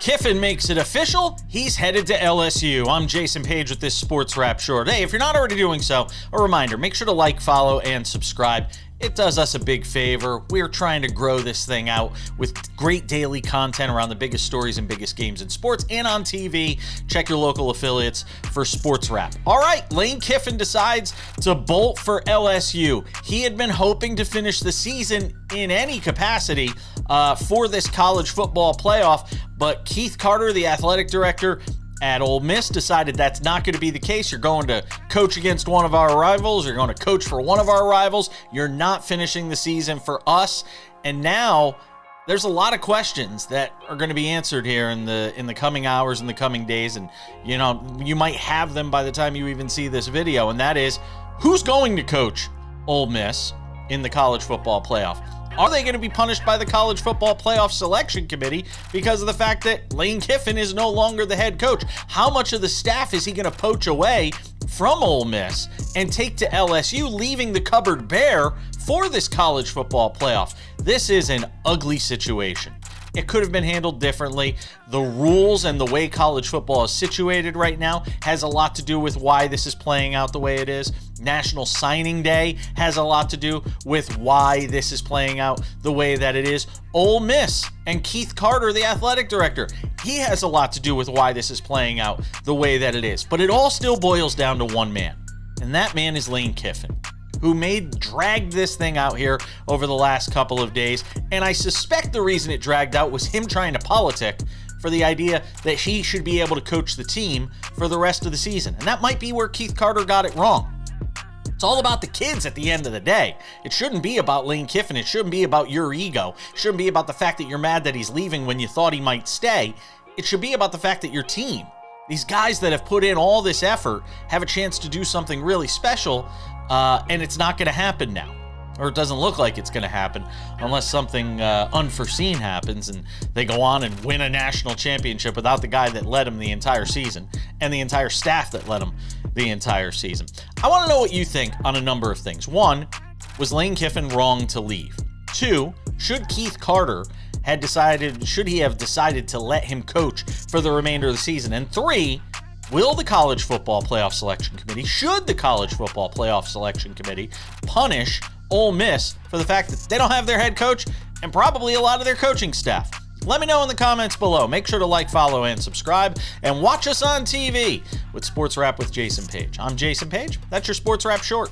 Kiffin makes it official. He's headed to LSU. I'm Jason Page with this Sports Wrap Short. Hey, if you're not already doing so, a reminder, make sure to like, follow, and subscribe. It does us a big favor. We're trying to grow this thing out with great daily content around the biggest stories and biggest games in sports and on TV. Check your local affiliates for Sports Wrap. All right, Lane Kiffin decides to bolt for LSU. He had been hoping to finish the season in any capacity for this college football playoff, but Keith Carter, the athletic director at Ole Miss, decided that's not going to be the case. You're going to coach against one of our rivals. You're going to coach for one of our rivals. You're not finishing the season for us. And now there's a lot of questions that are going to be answered here in the coming hours, in the coming days. And, you know, you might have them by the time you even see this video. And that is, who's going to coach Ole Miss in the college football playoff? Are they going to be punished by the College Football Playoff Selection Committee because of the fact that Lane Kiffin is no longer the head coach? How much of the staff is he going to poach away from Ole Miss and take to LSU, leaving the cupboard bare for this college football playoff? This is an ugly situation. It could have been handled differently. The rules and the way college football is situated right now has a lot to do with why this is playing out the way it is. National Signing Day has a lot to do with why this is playing out the way that it is. Ole Miss and Keith Carter, the athletic director, he has a lot to do with why this is playing out the way that it is. But it all still boils down to one man, and that man is Lane Kiffin, who dragged this thing out here over the last couple of days. And I suspect the reason it dragged out was him trying to politic for the idea that he should be able to coach the team for the rest of the season. And that might be where Keith Carter got it wrong. It's all about the kids at the end of the day. It shouldn't be about Lane Kiffin. It shouldn't be about your ego. It shouldn't be about the fact that you're mad that he's leaving when you thought he might stay. It should be about the fact that your team, these guys that have put in all this effort, have a chance to do something really special, and it's not going to happen now. Or it doesn't look like it's going to happen unless something unforeseen happens and they go on and win a national championship without the guy that led them the entire season and the entire staff that led them the entire season. I want to know what you think on a number of things. One, was Lane Kiffin wrong to leave? Two, should Keith Carter have decided to let him coach for the remainder of the season? And three, should the College Football Playoff Selection Committee punish Ole Miss for the fact that they don't have their head coach and probably a lot of their coaching staff? Let me know in the comments below. Make sure to like, follow, and subscribe, and watch us on TV with Sports Wrap with Jason Page. I'm Jason Page. That's your Sports Wrap Short.